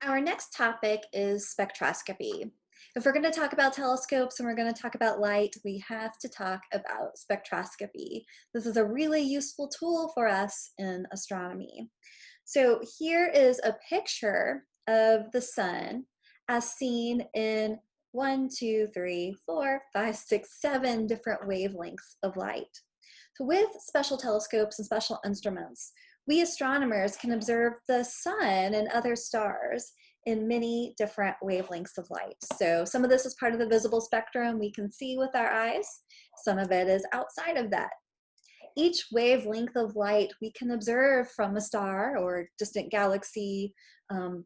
Our next topic is spectroscopy. If we're going to talk about telescopes and we're going to talk about light, we have to talk about spectroscopy. This is a really useful tool for us in astronomy. So here is a picture of the sun as seen in 7 different wavelengths of light. So with special telescopes and special instruments, we astronomers can observe the sun and other stars in many different wavelengths of light. So some of this is part of the visible spectrum we can see with our eyes. Some of it is outside of that. Each wavelength of light we can observe from a star or distant galaxy,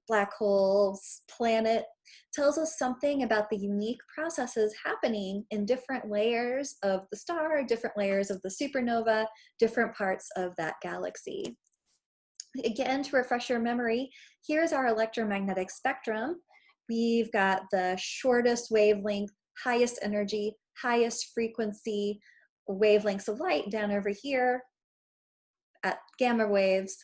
black holes, planet, tells us something about the unique processes happening in different layers of the star, different layers of the supernova, different parts of that galaxy. Again, to refresh your memory, here's our electromagnetic spectrum. We've got the shortest wavelength, highest energy, highest frequency wavelengths of light down over here at gamma waves.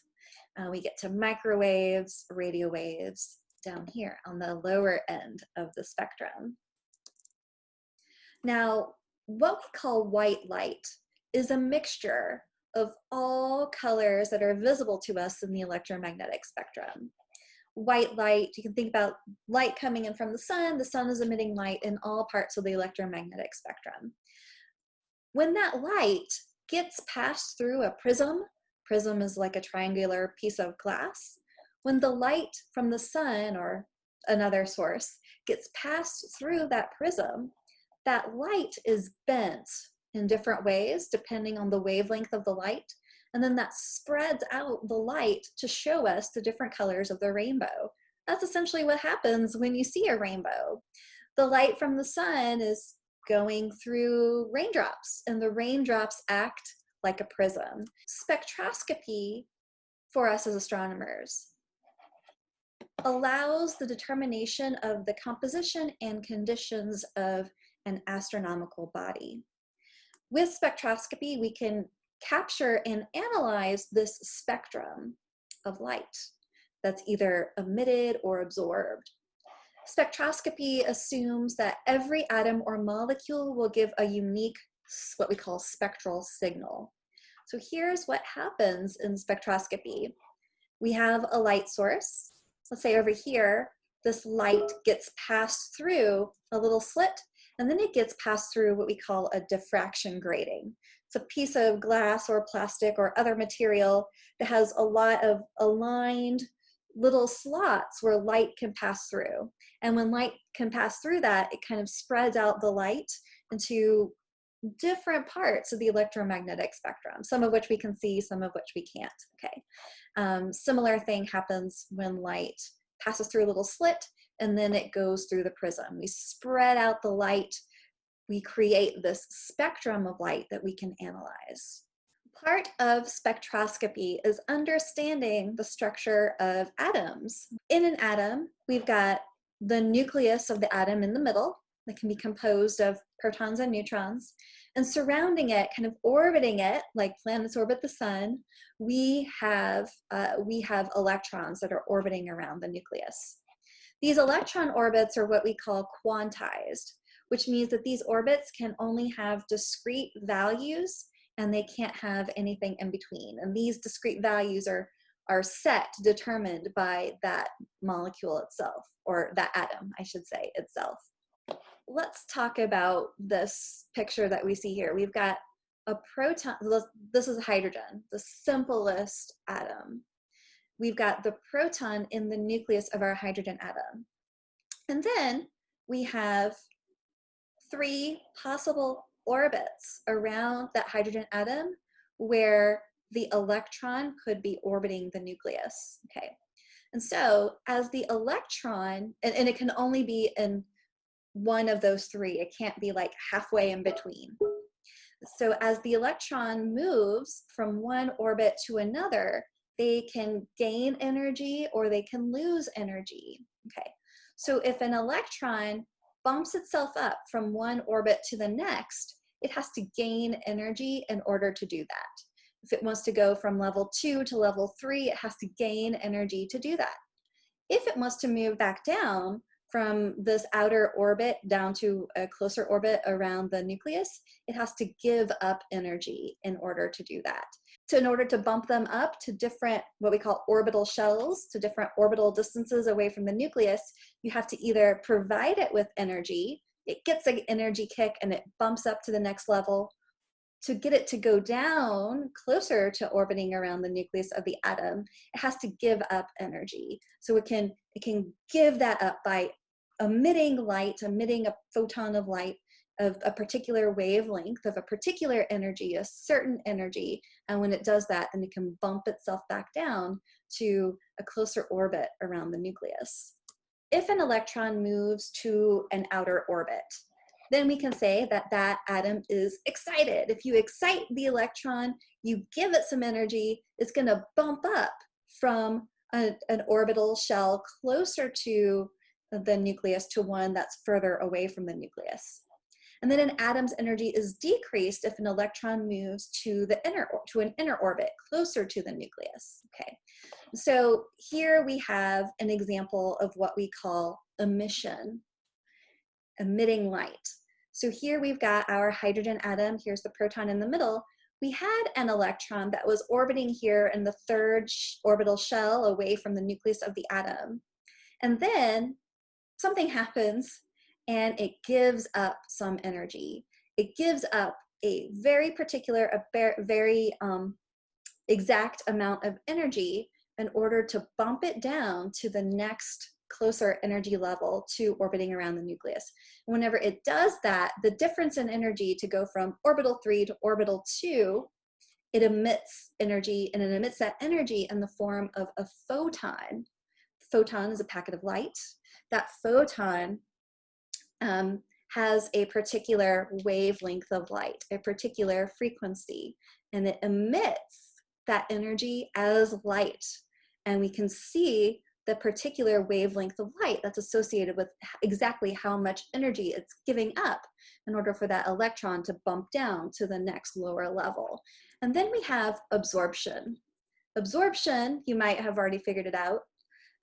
We get to microwaves, radio waves down here on the lower end of the spectrum. Now, what we call white light is a mixture of all colors that are visible to us in the electromagnetic spectrum. White light, you can think about light coming in from the sun is emitting light in all parts of the electromagnetic spectrum. When that light gets passed through a prism is like a triangular piece of glass. When the light from the sun or another source gets passed through that prism, that light is bent in different ways depending on the wavelength of the light, and then that spreads out the light to show us the different colors of the rainbow. That's essentially what happens when you see a rainbow. The light from the sun is going through raindrops, and the raindrops act like a prism. Spectroscopy, for us as astronomers, allows the determination of the composition and conditions of an astronomical body. With spectroscopy, we can capture and analyze this spectrum of light that's either emitted or absorbed. Spectroscopy assumes that every atom or molecule will give a unique, what we call spectral signal. So here's what happens in spectroscopy. We have a light source. Let's say over here, this light gets passed through a little slit, and then it gets passed through what we call a diffraction grating. It's a piece of glass or plastic or other material that has a lot of aligned little slots where light can pass through. And when light can pass through that, it kind of spreads out the light into different parts of the electromagnetic spectrum, some of which we can see, some of which we can't. Okay. Similar thing happens when light passes through a little slit and then it goes through the prism. We spread out the light, we create this spectrum of light that we can analyze. Part of spectroscopy is understanding the structure of atoms. In an atom, we've got the nucleus of the atom in the middle that can be composed of protons and neutrons, and surrounding it, kind of orbiting it, like planets orbit the sun, we have electrons that are orbiting around the nucleus. These electron orbits are what we call quantized, which means that these orbits can only have discrete values and they can't have anything in between. And these discrete values are set, determined by that molecule itself, or that atom, I should say, itself. Let's talk about this picture that we see here. We've got a proton, this is hydrogen, the simplest atom. We've got the proton in the nucleus of our hydrogen atom. And then we have 3 possible orbits around that hydrogen atom where the electron could be orbiting the nucleus. Okay. And so as the electron, and it can only be in one of those 3, it can't be like halfway in between. So as the electron moves from one orbit to another, they can gain energy or they can lose energy. Okay. So if an electron bumps itself up from one orbit to the next, it has to gain energy in order to do that. If it wants to go from level 2 to level 3, it has to gain energy to do that. If it wants to move back down from this outer orbit down to a closer orbit around the nucleus, it has to give up energy in order to do that. So in order to bump them up to different, what we call orbital shells, to different orbital distances away from the nucleus, you have to either provide it with energy, it gets an energy kick and it bumps up to the next level. To get it to go down closer to orbiting around the nucleus of the atom, it has to give up energy. So it can give that up by emitting light, emitting a photon of light of a particular wavelength, of a particular energy, a certain energy. And when it does that, then it can bump itself back down to a closer orbit around the nucleus. If an electron moves to an outer orbit, then we can say that that atom is excited. If you excite the electron, you give it some energy, it's going to bump up from an orbital shell closer to the nucleus to one that's further away from the nucleus. And then an atom's energy is decreased if an electron moves to an inner orbit closer to the nucleus. Okay, so here we have an example of what we call emission, emitting light. So here we've got our hydrogen atom, here's the proton in the middle. We had an electron that was orbiting here in the third orbital shell away from the nucleus of the atom. And then something happens and it gives up some energy. It gives up a very particular, very exact amount of energy in order to bump it down to the next closer energy level to orbiting around the nucleus. Whenever it does that, the difference in energy to go from orbital 3 to orbital 2, it emits energy, and it emits that energy in the form of a photon. Photon is a packet of light. That photon has a particular wavelength of light, a particular frequency, and it emits that energy as light. And we can see the particular wavelength of light that's associated with exactly how much energy it's giving up in order for that electron to bump down to the next lower level. And then we have absorption. Absorption, you might have already figured it out.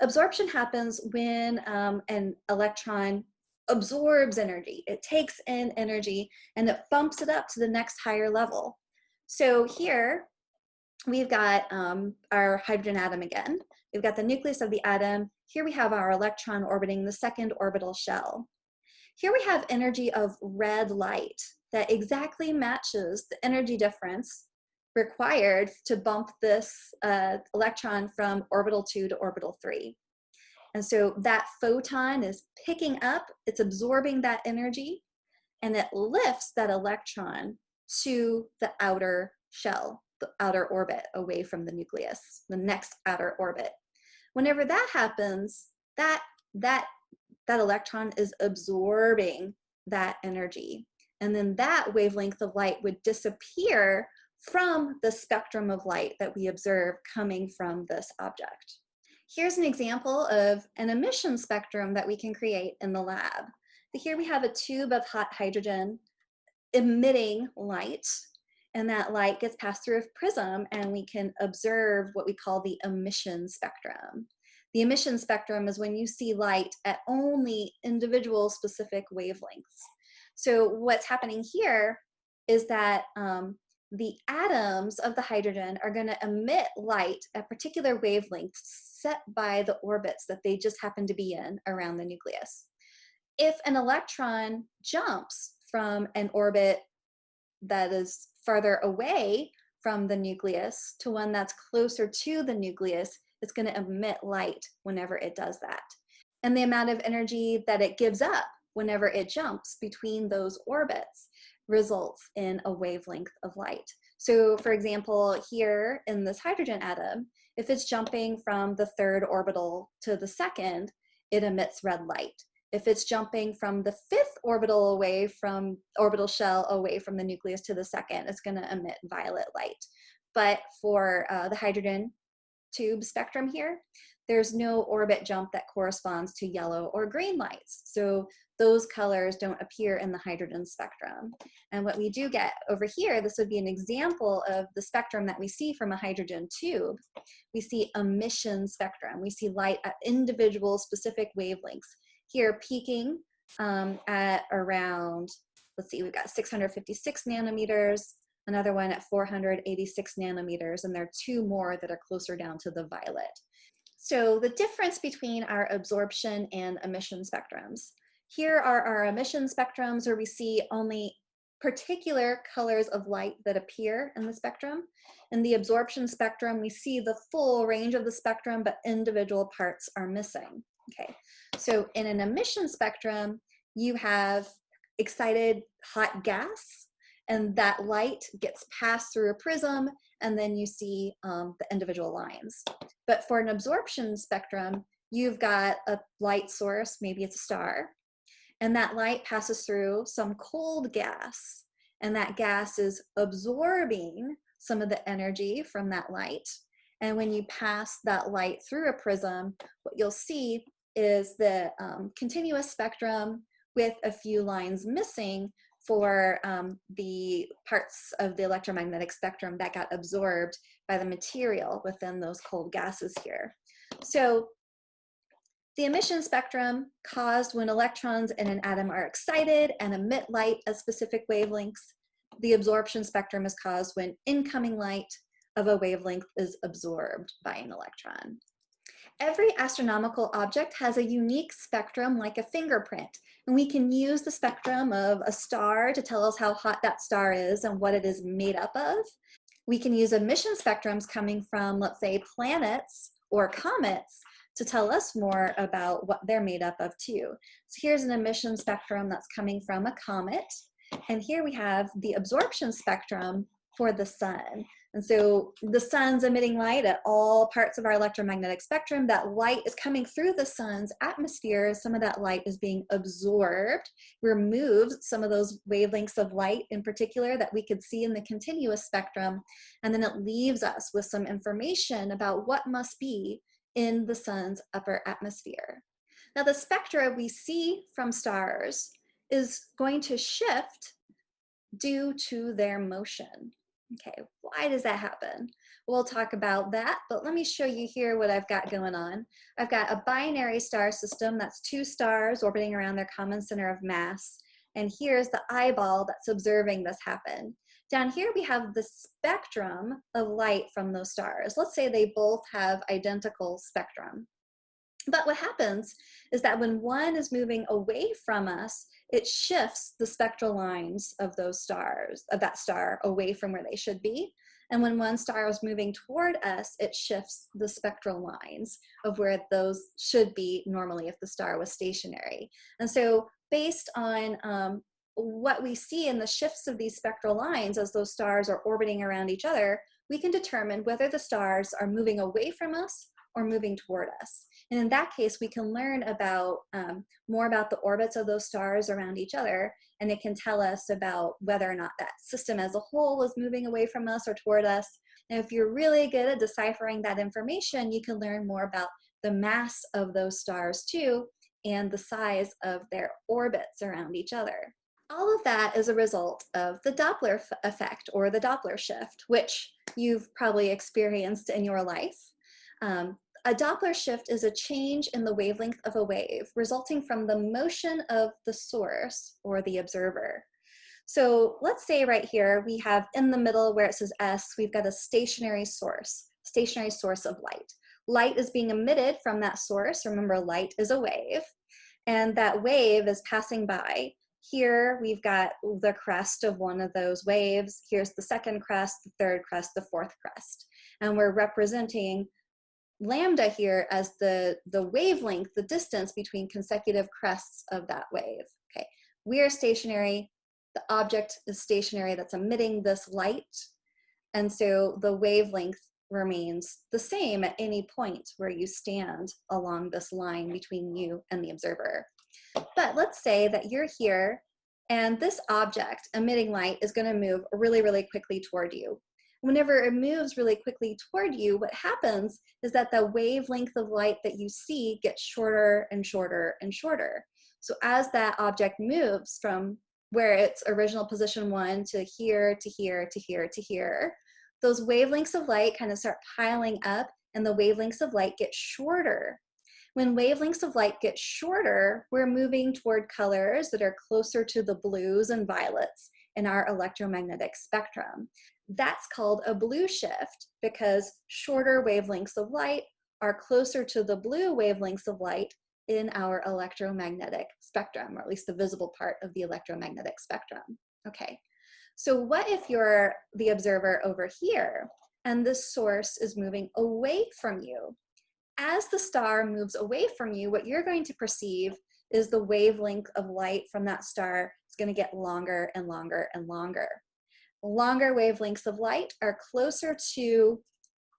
Absorption happens when an electron absorbs energy. It takes in energy and it bumps it up to the next higher level. So here we've got our hydrogen atom again. We've got the nucleus of the atom. Here we have our electron orbiting the second orbital shell. Here we have energy of red light that exactly matches the energy difference required to bump this electron from orbital 2 to orbital 3. And so that photon is picking up, it's absorbing that energy, and it lifts that electron to the outer shell, the outer orbit away from the nucleus, the next outer orbit. Whenever that happens, that electron is absorbing that energy. And then that wavelength of light would disappear from the spectrum of light that we observe coming from this object. Here's an example of an emission spectrum that we can create in the lab. Here we have a tube of hot hydrogen emitting light, and that light gets passed through a prism and we can observe what we call the emission spectrum. The emission spectrum is when you see light at only individual specific wavelengths. So what's happening here is that the atoms of the hydrogen are going to emit light at particular wavelengths set by the orbits that they just happen to be in around the nucleus. If an electron jumps from an orbit that is farther away from the nucleus to one that's closer to the nucleus, it's going to emit light whenever it does that. And the amount of energy that it gives up whenever it jumps between those orbits results in a wavelength of light. So for example, here in this hydrogen atom, if it's jumping from the third orbital to the second, it emits red light. If it's jumping from the fifth orbital shell away from the nucleus to the second, it's going to emit violet light. But for the hydrogen tube spectrum here, there's no orbit jump that corresponds to yellow or green lights. So those colors don't appear in the hydrogen spectrum. And what we do get over here, this would be an example of the spectrum that we see from a hydrogen tube. We see emission spectrum. We see light at individual specific wavelengths. Here peaking at around, let's see, we've got 656 nanometers, another one at 486 nanometers, and there are two more that are closer down to the violet. So the difference between our absorption and emission spectrums. Here are our emission spectrums where we see only particular colors of light that appear in the spectrum. In the absorption spectrum, we see the full range of the spectrum, but individual parts are missing. Okay, so in an emission spectrum, you have excited hot gas, and that light gets passed through a prism, and then you see the individual lines. But for an absorption spectrum, you've got a light source, maybe it's a star, and that light passes through some cold gas, and that gas is absorbing some of the energy from that light. And when you pass that light through a prism, what you'll see is the continuous spectrum with a few lines missing for the parts of the electromagnetic spectrum that got absorbed by the material within those cold gases here. So the emission spectrum caused when electrons in an atom are excited and emit light at specific wavelengths. The absorption spectrum is caused when incoming light of a wavelength is absorbed by an electron. Every astronomical object has a unique spectrum like a fingerprint, and we can use the spectrum of a star to tell us how hot that star is and what it is made up of. We can use emission spectrums coming from, let's say, planets or comets to tell us more about what they're made up of too. So here's an emission spectrum that's coming from a comet, and here we have the absorption spectrum for the sun. And so the sun's emitting light at all parts of our electromagnetic spectrum. That light is coming through the sun's atmosphere. Some of that light is being absorbed, removes some of those wavelengths of light in particular that we could see in the continuous spectrum, and then it leaves us with some information about what must be in the sun's upper atmosphere. Now the spectra we see from stars is going to shift due to their motion. Okay, why does that happen? We'll talk about that, but let me show you here what I've got going on. I've got a binary star system, that's two stars orbiting around their common center of mass, and here's the eyeball that's observing this happen. Down here we have the spectrum of light from those stars. Let's say they both have identical spectrum. But what happens is that when one is moving away from us, it shifts the spectral lines of those stars, of that star, away from where they should be. And when one star is moving toward us, it shifts the spectral lines of where those should be normally if the star was stationary. And so based on what we see in the shifts of these spectral lines as those stars are orbiting around each other, we can determine whether the stars are moving away from us or moving toward us. And in that case, we can learn about more about the orbits of those stars around each other, and it can tell us about whether or not that system as a whole is moving away from us or toward us. And if you're really good at deciphering that information, you can learn more about the mass of those stars too, and the size of their orbits around each other. All of that is a result of the Doppler effect, or the Doppler shift, which you've probably experienced in your life. A Doppler shift is a change in the wavelength of a wave resulting from the motion of the source or the observer. So let's say right here we have in the middle where it says S, we've got a stationary source of light. Light is being emitted from that source. Remember, light is a wave, and that wave is passing by. Here we've got the crest of one of those waves. Here's the second crest, the third crest, the fourth crest. And we're representing lambda here as the wavelength, the distance between consecutive crests of that wave. Okay, we are stationary, the object is stationary that's emitting this light, and so the wavelength remains the same at any point where you stand along this line between you and the observer. But let's say that you're here and this object emitting light is going to move really, really quickly toward you. Whenever it moves really quickly toward you, what happens is that the wavelength of light that you see gets shorter and shorter and shorter. So as that object moves from where its original position 1 to here, to here, to here, to here, those wavelengths of light kind of start piling up and the wavelengths of light get shorter. When wavelengths of light get shorter, we're moving toward colors that are closer to the blues and violets in our electromagnetic spectrum. That's called a blue shift because shorter wavelengths of light are closer to the blue wavelengths of light in our electromagnetic spectrum, or at least the visible part of the electromagnetic spectrum. Okay, so what if you're the observer over here and this source is moving away from you? As the star moves away from you, what you're going to perceive is the wavelength of light from that star is going to get longer and longer and longer. Longer wavelengths of light are closer to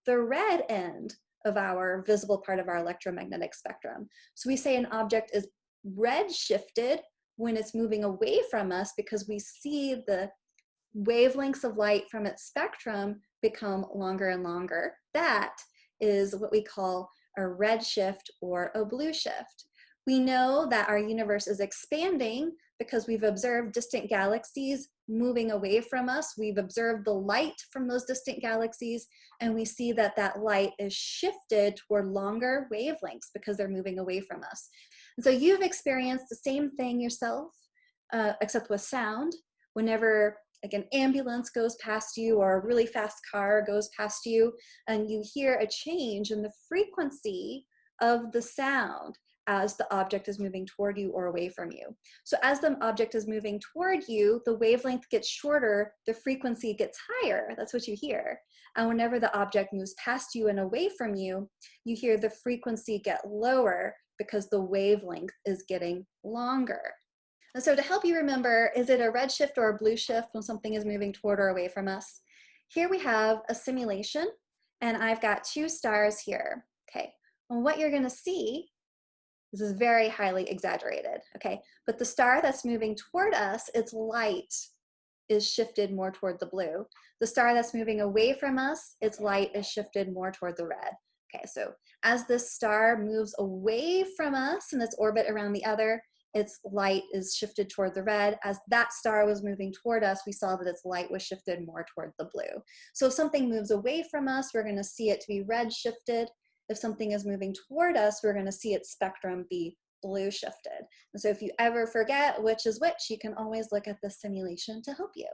the red end of our visible part of our electromagnetic spectrum. So we say an object is red shifted when it's moving away from us because we see the wavelengths of light from its spectrum become longer and longer. That is what we call a red shift or a blue shift. We know that our universe is expanding because we've observed distant galaxies moving away from us. We've observed the light from those distant galaxies, and we see that that light is shifted toward longer wavelengths because they're moving away from us. And so you've experienced the same thing yourself, except with sound. Whenever like an ambulance goes past you or a really fast car goes past you, and you hear a change in the frequency of the sound as the object is moving toward you or away from you. So as the object is moving toward you, the wavelength gets shorter, the frequency gets higher. That's what you hear. And whenever the object moves past you and away from you, you hear the frequency get lower because the wavelength is getting longer. And so to help you remember, is it a red shift or a blue shift when something is moving toward or away from us? Here we have a simulation, and I've got 2 stars here. Okay, and what you're gonna see, this is very highly exaggerated, okay? But the star that's moving toward us, its light is shifted more toward the blue. The star that's moving away from us, its light is shifted more toward the red. Okay, so as this star moves away from us in its orbit around the other, its light is shifted toward the red. As that star was moving toward us, we saw that its light was shifted more toward the blue. So if something moves away from us, we're going to see it to be red shifted. If something is moving toward us, we're going to see its spectrum be blue shifted. And so if you ever forget which is which, you can always look at the simulation to help you.